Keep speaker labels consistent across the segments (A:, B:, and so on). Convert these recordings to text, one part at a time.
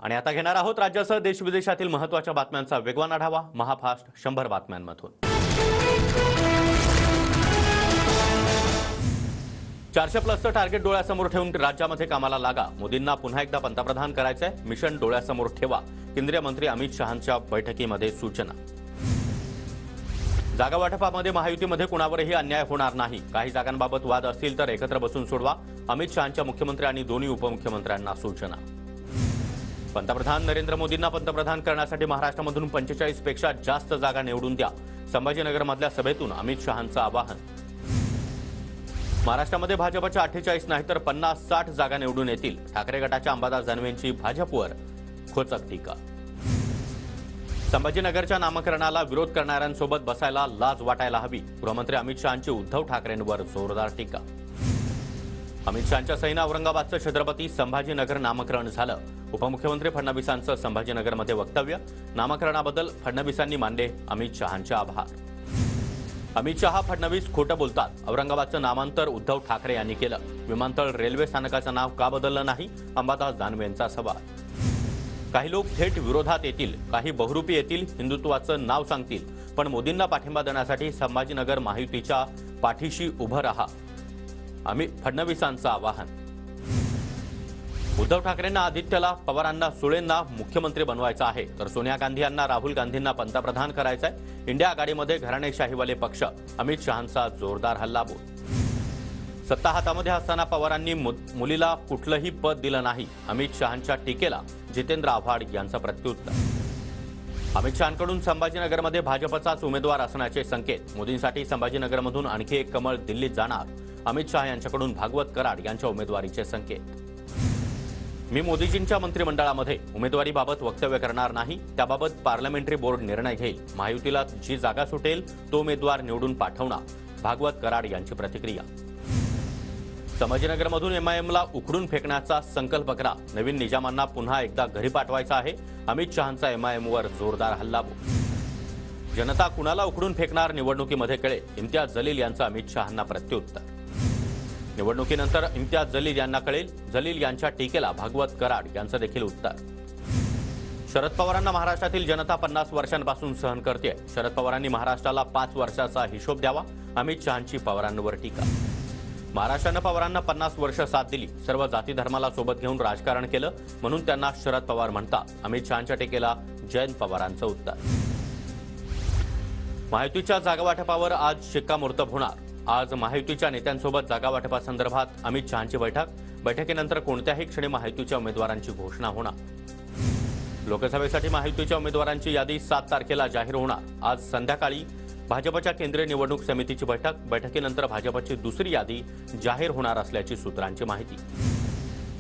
A: आणि आता घेणार आहोत राज्यासह देशविदेशातील महत्त्वाच्या बातम्यांचा वेगवान आढावा महाफास्ट 100 बातम्यांमधून। 400+ टार्गेट डोळ्यासमोर ठेवून राज्यामध्ये कामाला लागा। मोदींना पुन्हा एकदा पंतप्रधान करायचंय, मिशन डोळ्यासमोर ठेवा। केंद्रीय मंत्री अमित शहांच्या बैठकीमध्ये सूचना। जागा वाटपामध्ये महायुतीमध्ये कुणावरही अन्याय होणार नाही। काही जागांबाबत वाद असतील तर एकत्र बसून सोडवा। अमित शहांच्या मुख्यमंत्री आणि दोन्ही उपमुख्यमंत्र्यांना सूचना। पंतप्रधान नरेंद्र मोदींना पंतप्रधान करण्यासाठी महाराष्ट्रामधून 45 पेक्षा जास्त जागा निवडून द्या। संभाजीनगरमधल्या सभेतून अमित शहांचं आवाहन। महाराष्ट्रामध्ये भाजपच्या 48 नाही तर 50-60 जागा निवडून येतील। ठाकरे गटाच्या अंबादास दानवेंची भाजपवर खोचक टीका। संभाजीनगरच्या नामकरणाला विरोध करणाऱ्यांसोबत बसायला लाज वाटायला हवी। गृहमंत्री अमित शहांची उद्धव ठाकरेंवर जोरदार टीका। अमित शहांच्या सहीनं औरंगाबादचं छत्रपती संभाजीनगर नामकरण झालं। उपमुख्यमंत्री फडणवीसांचं संभाजीनगरमध्ये वक्तव्य। नामकरणाबद्दल फडणवीसांनी मानले अमित शहांचे आभार। अमित शहा फडणवीस खोटं बोलतात। औरंगाबादचं नामांतर उद्धव ठाकरे यांनी केलं। विमानतळ रेल्वे स्थानकाचं नाव का बदललं नाही, अंबादास दानवेंचा सवाल। काही लोक थेट विरोधात येतील, काही बहुरूपी येतील, हिंदुत्वाचं नाव सांगतील, पण मोदींना पाठिंबा देण्यासाठी संभाजीनगर महायुतीच्या पाठीशी उभं राहा, फडणवीसांचं आवाहन। उद्धव ठाकरेंना आदित्यला, पवारांना, सुळेंना मुख्यमंत्री बनवायचं आहे, तर सोनिया गांधी यांना राहुल गांधींना पंतप्रधान करायचंय। इंडिया आघाडीमध्ये घराणेशाहीवाले पक्ष, अमित शहांचा जोरदार हल्लाबोल। सत्ता हातामध्ये असताना पवारांनी मुलीला कुठलंही पद दिलं नाही। अमित शहांच्या टीकेला जितेंद्र आव्हाड यांचं प्रत्युत्तर। अमित शहांकडून संभाजीनगरमध्ये भाजपचाच उमेदवार असण्याचे संकेत। मोदींसाठी संभाजीनगरमधून आणखी एक कमळ दिल्लीत जाणार। अमित शहा यांच्याकडून भागवत कराड यांच्या उमेदवारीचे संकेत। मी मोदीजींच्या मंत्रिमंडळामध्ये उमेदवारीबाबत वक्तव्य करणार नाही, त्याबाबत पार्लमेंटरी बोर्ड निर्णय घेईल। महायुतीला जी जागा सुटेल तो उमेदवार निवडून पाठवणार, भागवत कराड यांची प्रतिक्रिया। संभाजीनगरमधून एमआयएमला उखडून फेकण्याचा संकल्प करा। नवीन निजामांना पुन्हा एकदा घरी पाठवायचं आहे। अमित शहांचा एमआयएमवर जोरदार हल्लाबोल। जनता कुणाला उखडून फेकणार निवडणुकीमध्ये कळेल, इम्तियाज जलील यांचं अमित शहांना प्रत्युत्तर। निवडणुकीनंतर इम्तियाज जलील यांना कळेल, जलील यांच्या टीकेला भागवत कराड यांचं देखील उत्तर। शरद पवारांना महाराष्ट्रातील जनता 50 वर्षांपासून सहन करते। शरद पवारांनी महाराष्ट्राला 5 वर्षाचा हिशोब द्यावा, अमित शहांची पवारांवर टीका। महाराष्ट्रानं पवारांना 50 वर्ष साथ दिली, सर्व जाती धर्माला सोबत घेऊन राजकारण केलं, म्हणून त्यांना शरद पवार म्हणतात। अमित शहांच्या टीकेला जयंत पवारांचं उत्तर। महायुतीच्या जागावाटपावर आज शिक्कामोर्तब होणार। आज महायुतीच्या नेत्यांसोबत जागावाटपासंदर्भात अमित शहांची बैठकीनंतर कोणत्याही क्षणी महायुतीच्या उमेदवारांची घोषणा होणार। लोकसभेसाठी महायुतीच्या उमेदवारांची यादी 7 तारखेला जाहीर होणार। आज संध्याकाळी भाजपच्या केंद्रीय निवडणूक समितीची बैठकीनंतर भाजपची दुसरी यादी जाहीर होणार असल्याची सूत्रांची माहिती।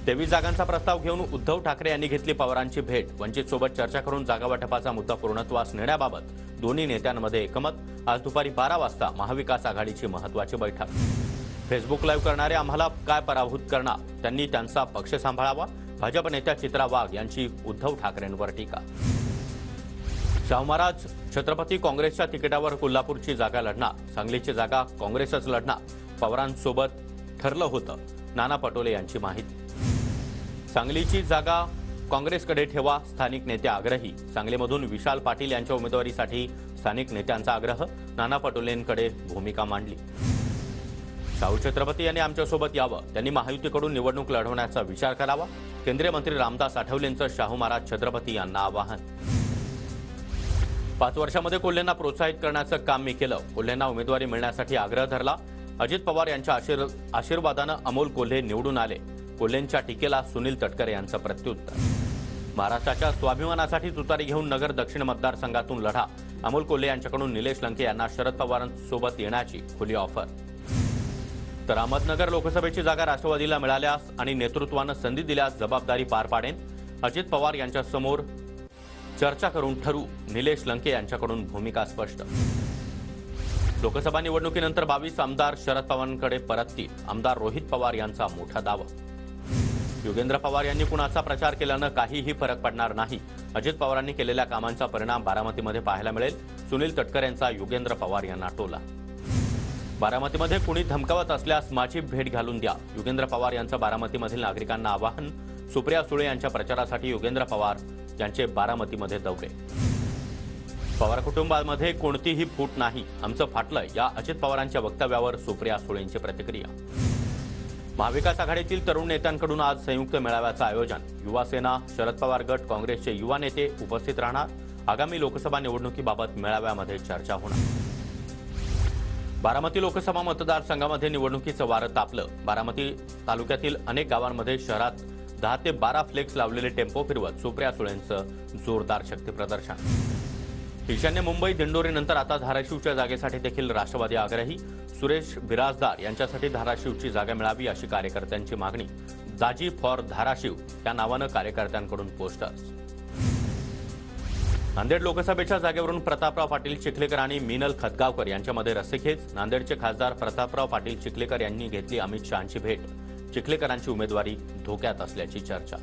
A: 23 जागांचा प्रस्ताव घेऊन उद्धव ठाकरे यांनी घेतली पवारांची भेट। वंचितसोबत चर्चा करून जागावाटपाचा मुद्दा पूर्णत्वास नेण्याबाबत दोन्ही नेत्यांमध्ये एकमत। आज दुपारी 12 वाजता महाविकास आघाडीची महत्त्वाची बैठक। फेसबुक लाईव्ह करणारे आम्हाला काय पराभूत करणार, त्यांनी त्यांचा पक्ष सांभाळावा। भाजप नेत्या चित्रा वाघ यांची उद्धव ठाकरेंवर टीका। शाहू महाराज छत्रपती काँग्रेसच्या तिकिटावर कोल्हापूरची जागा लढणार, सांगलीची जागा काँग्रेसच लढणार, पवारांसोबत ठरलं होतं, नाना पटोले यांची माहिती। सांगलीची जागा काँग्रेसकडे ठेवा, स्थानिक नेते आग्रही। सांगलीमधून विशाल पाटील यांच्या उमेदवारीसाठी स्थानिक नेत्यांचा आग्रह, नाना पटोलेंकडे भूमिका मांडली। शाहू छत्रपती यांनी आमच्यासोबत यावं, त्यांनी महायुतीकडून निवडणूक लढवण्याचा विचार करावा। केंद्रीय मंत्री रामदास आठवलेंचं शाहू महाराज छत्रपती यांना आवाहन। 5 वर्षांमध्ये कोल्हेंना प्रोत्साहित करण्याचं काम मी केलं, कोल्हेंना उमेदवारी मिळण्यासाठी आग्रह धरला। अजित पवार यांच्या आशीर्वादानं अमोल कोल्हे निवडून आले। कोल्हेंच्या टीकेला सुनील तटकरे यांचं प्रत्युत्तर। महाराष्ट्राच्या स्वाभिमानासाठी तुतारी घेऊन नगर दक्षिण मतदारसंघातून लढा, अमोल कोल्हे यांच्याकडून निलेश लंके यांना शरद पवारांसोबत येण्याची खुली ऑफर। तर अहमदनगर लोकसभेची जागा राष्ट्रवादीला मिळाल्यास आणि नेतृत्वानं संधी दिल्यास जबाबदारी पार पाडेन, अजित पवार यांच्यासमोर चर्चा करून ठरू, निलेश लंके यांच्याकडून भूमिका स्पष्ट। लोकसभा निवडणुकीनंतर 22 आमदार शरद पवारांकडे परततील, आमदार रोहित पवार यांचा मोठा दावा। योगेंद्र पवार यांनी कुणाचा प्रचार केल्यानं काहीही फरक पडणार नाही, अजित पवारांनी केलेल्या कामांचा परिणाम बारामतीमध्ये पाहायला मिळेल, सुनील तटकरे यांचा योगेंद्र पवार यांना टोला। बारामतीमध्ये कुणी धमकावत असल्यास माझी भेट घालून द्या, योगेंद्र पवार यांचं बारामतीमधील नागरिकांना आवाहन। सुप्रिया सुळे यांच्या प्रचारासाठी योगेंद्र पवार यांचे बारामतीमध्ये दौरे. पवार कुटुंबामध्ये कोणतीही फूट नाही, आमचं फाटलंय या अजित पवारांच्या वक्तव्यावर सुप्रिया सुळेंची प्रतिक्रिया. महाविकास आघाडीतील तरुण नेत्यांकडून आज संयुक्त मेळाव्याचं आयोजन. युवा सेना, शरद पवार गट, काँग्रेसचे युवा नेते उपस्थित राहणार. आगामी लोकसभा निवडणुकीबाबत मेळाव्यामध्ये चर्चा होणार. बारामती लोकसभा मतदारसंघामध्ये निवडणुकीचं वारं तापलं. बारामती तालुक्यातील अनेक गावांमध्ये शहरात 10 ते 12 फ्लेक्स लावलेले टेम्पो फिरवत सुप्रिया सुळेंचं जोरदार शक्ती प्रदर्शन. ईशान्य मुंबई दिंडोरीनंतर आता धाराशिवच्या जागेसाठी देखील राष्ट्रवादी आग्रही. सुरेश बिराजदार यांच्यासाठी धाराशिवची जागा मिळावी अशी कार्यकर्त्यांची मागणी. दाजी फॉर धाराशिव या नावानं कार्यकर्त्यांकडून पोस्टर्स. नांदेड लोकसभेच्या जागेवरून प्रतापराव पाटील चिखलीकर आणि मिनल खतगावकर यांच्यामध्ये रस्सीखेच. नांदेडचे खासदार प्रतापराव पाटील चिखलीकर यांनी घेतली अमित शहांची भेट. चिखलीकरांची उमेदवारी धोक्यात असल्याची चर्चा.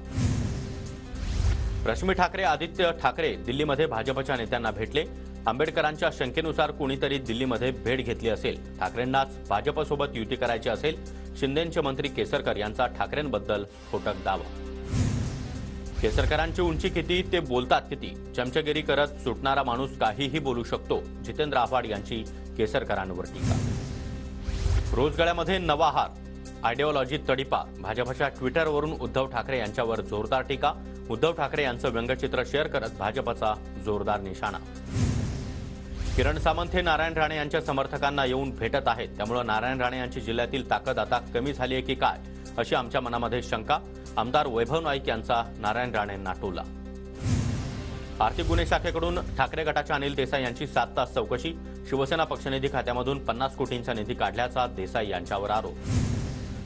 A: रश्मी ठाकरे, आदित्य ठाकरे दिल्लीमध्ये भाजपच्या नेत्यांना भेटले. आंबेडकरांच्या शंकेनुसार कोणीतरी दिल्लीमध्ये भेट घेतली असेल. ठाकरेंनाच भाजपसोबत युती करायची असेल. शिंदेचे मंत्री केसरकर यांचा ठाकरेंबद्दल स्फोटक दावा. केसरकरांची उंची किती, ते बोलतात किती. चमचगिरी करत सुटणारा माणूस काहीही बोलू शकतो. जितेंद्र आव्हाड यांची केसरकरांवर टीका. रोजगाड्यामध्ये नवा हार, आयडिओलॉजी तडीपार. भाजपच्या ट्विटरवरून उद्धव ठाकरे यांच्यावर जोरदार टीका. उद्धव ठाकरे यांचं व्यंगचित्र शेअर करत भाजपचा जोरदार निशाणा. किरण सामंत हे नारायण राणे यांच्या समर्थकांना येऊन भेटत आहेत. त्यामुळे नारायण राणे यांची जिल्ह्यातील ताकद आता कमी झाली आहे की काय, अशी आमच्या मनामध्ये शंका. आमदार वैभव नाईक यांचा नारायण राणेंना टोला. आर्थिक गुन्हे शाखेकडून ठाकरे गटाच्या अनिल देसाई यांची 7 तास चौकशी. शिवसेना पक्षनिधी खात्यामधून 50 कोटींचा निधी काढल्याचा देसाई यांच्यावर आरोप.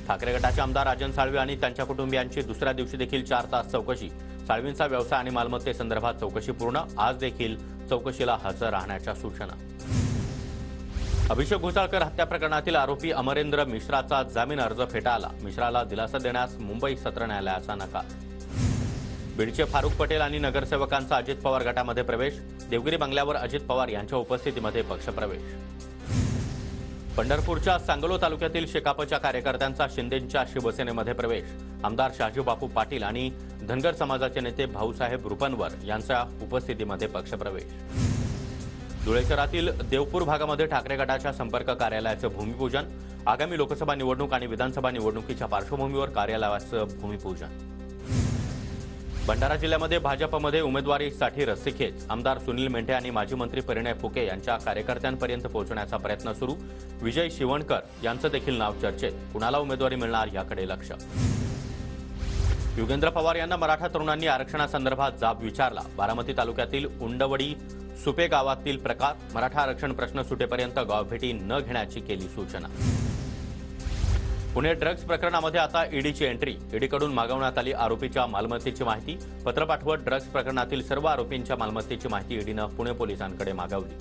A: ठाकरे गटाचे आमदार राजन साळवी आणि त्यांच्या कुटुंबियांची दुसऱ्या दिवशी देखील 4 तास चौकशी. साळवींचा व्यवसाय आणि मालमत्तेसंदर्भात चौकशी पूर्ण. आज देखील चौकशीला हजर राहण्याच्या सूचना. अभिषेक घोसाळकर हत्या प्रकरणातील आरोपी अमरेंद्र मिश्राचा जामीन अर्ज फेटाळला. मिश्राला दिलासा देण्यास मुंबई सत्र न्यायालयाचा नकार. बीडचे फारुख पटेल आणि नगरसेवकांचा अजित पवार गटामध्ये प्रवेश. देवगिरी बंगल्यावर अजित पवार यांच्या उपस्थितीमध्ये पक्षप्रवेश. पंढरपूरच्या सांगलो तालुक्यातील शेकापच्या कार्यकर्त्यांचा शिंदेंच्या शिवसेनेमध्ये प्रवेश. आमदार शहाजी बापू पाटील आणि धनगर समाजाचे नेते भाऊसाहेब रुपनवर यांच्या उपस्थितीमध्ये पक्षप्रवेश. धुळे शहरातील देवपूर भागामध्ये ठाकरे गटाच्या संपर्क कार्यालयाचं भूमिपूजन. आगामी लोकसभा निवडणूक आणि विधानसभा निवडणुकीच्या पार्श्वभूमीवर कार्यालयाचं भूमिपूजन. भंडारा जिल्ह्यामध्ये भाजपमध्ये उमेदवारीसाठी रस्सीखेच. आमदार सुनील मेंढे आणि माजी मंत्री परिणय फुके यांच्या कार्यकर्त्यांपर्यंत पोहोचण्याचा प्रयत्न सुरू. विजय शिवणकर यांचं देखील नाव चर्चेत. कुणाला उमेदवारी मिळणार याकडे लक्ष. योगेंद्र पवार यांना मराठा तरुणांनी आरक्षणासंदर्भात जाब विचारला. बारामती तालुक्यातील उंडवडी सुपे गावातील प्रकार. मराठा आरक्षण प्रश्न सुटेपर्यंत गावभेटी न घेण्याची केली सूचना. पुणे ड्रग्ज प्रकरणामध्ये आता ईडीची एंट्री. ईडीकडून मागवण्यात आली आरोपीच्या मालमत्तेची माहिती. पत्र पाठवत ड्रग्ज प्रकरणातील सर्व आरोपींच्या मालमत्तेची माहिती ईडीनं पुणे पोलिसांकडे मागवली.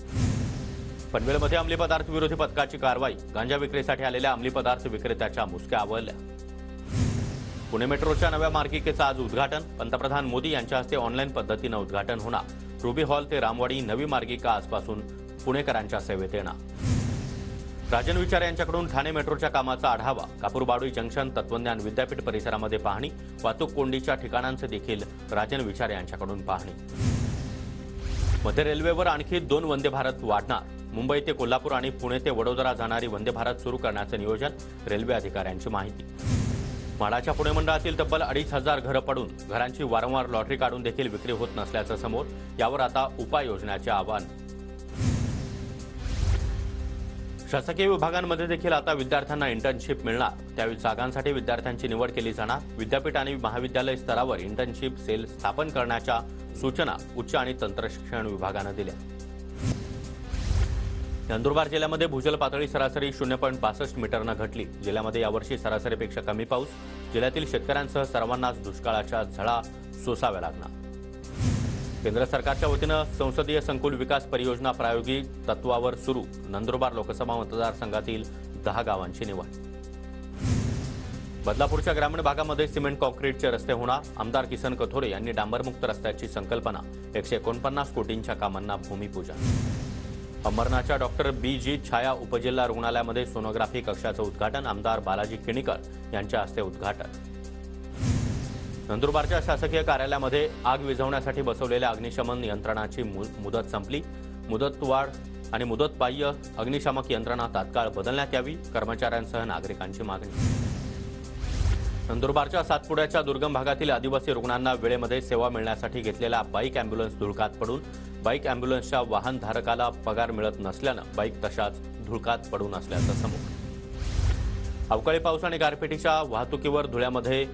A: पनवेलमध्ये अंमली पदार्थ विरोधी पथकाची कारवाई. गांजा विक्रीसाठी आलेल्या अंमली पदार्थ विक्रेत्याच्या मुसक्या आवळल्या. पुणे मेट्रोच्या नव्या मार्गिकेचं आज उद्घाटन. पंतप्रधान मोदी यांच्या हस्ते ऑनलाईन पद्धतीनं उद्घाटन होणार. रुबी हॉल ते रामवाडी नवी मार्गिका आजपासून पुणेकरांच्या सेवेत येणार. राजन विचारे यांच्याकडून ठाणे मेट्रोच्या कामाचा आढावा. कापूरबाडोई जंक्शन, तत्वज्ञान विद्यापीठ परिसरामध्ये पाहणी. वाहतूक कोंडीच्या ठिकाणांचे देखील राजन विचारे यांच्याकडून पाहणी. मध्य रेल्वेवर आणखी 2 वंदे भारत वाढणार. मुंबई ते कोल्हापूर आणि पुणे ते वडोदरा जाणारी वंदे भारत सुरू करण्याचं नियोजन. रेल्वे अधिकाऱ्यांची माहिती. म्हाडाच्या पुणे मंडळातील तब्बल 2,500 घरं पडून घरांची वारंवार लॉटरी काढून देखील विक्री होत नसल्याचं समोर. यावर आता उपाययोजनाचे आवाहन. शासकीय विभागांमध्ये देखील आता विद्यार्थ्यांना इंटर्नशिप मिळणार. त्यावेळी जागांसाठी विद्यार्थ्यांची निवड केली जाणार. विद्यापीठ आणि महाविद्यालय स्तरावर इंटर्नशिप सेल स्थापन करण्याच्या सूचना उच्च आणि तंत्रशिक्षण विभागानं दिल्या. नंदुरबार जिल्ह्यामध्ये भूजल पातळी सरासरी 0.62 मीटरनं घटली. जिल्ह्यामध्ये यावर्षी सरासरीपेक्षा कमी पाऊस. जिल्ह्यातील शेतकऱ्यांसह सर्वांनाच दुष्काळाच्या झळा सोसाव्या लागणार. केंद्र सरकारच्या वतीनं संसदीय संकुल विकास परियोजना प्रायोगिक तत्वावर सुरू. नंदुरबार लोकसभा मतदारसंघातील 10 गावांची निवड. बदलापूरच्या ग्रामीण भागामध्ये सिमेंट कॉन्क्रीटचे रस्ते होणार. आमदार किसन कथोरे यांनी डांबरमुक्त रस्त्याची संकल्पना. 149 कोटींच्या कामांना भूमिपूजन. अंबरनाथच्या डॉक्टर BG छाया उपजिल्हा रुग्णालयामध्ये सोनोग्राफी कक्षाचं उद्घाटन. आमदार बालाजी किणीकर यांच्या हस्ते उद्घाटन. नंदुरबारच्या शासकीय कार्यालयामध्ये आग विझवण्यासाठी बसवलेल्या अग्निशमन यंत्रणाची मुदत संपली. मुदतवाढ आणि मुदतबाह्य अग्निशामक यंत्रणा तात्काळ बदलण्यात यावी, कर्मचाऱ्यांसह नागरिकांची मागणी. नंदुरबारच्या सातपुड्याच्या दुर्गम भागातील आदिवासी रुग्णांना वेळेमध्ये सेवा मिळण्यासाठी घेतलेला बाईक अँब्युलन्स धुळकात पडून बाईक अँब्युलन्सच्या वाहनधारकाला पगार मिळत नसल्यानं बाईक तशाच धुळकात पडून असल्याचं समोर. अवकाळी पाऊस आणि गारपिटीच्या वाहतुकीवर धुळ्यामध्ये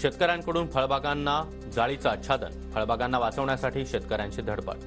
A: शेतकऱ्यांकडून फळबागांना जाळीचं आच्छादन. फळबागांना वाचवण्यासाठी शेतकऱ्यांची धडपड.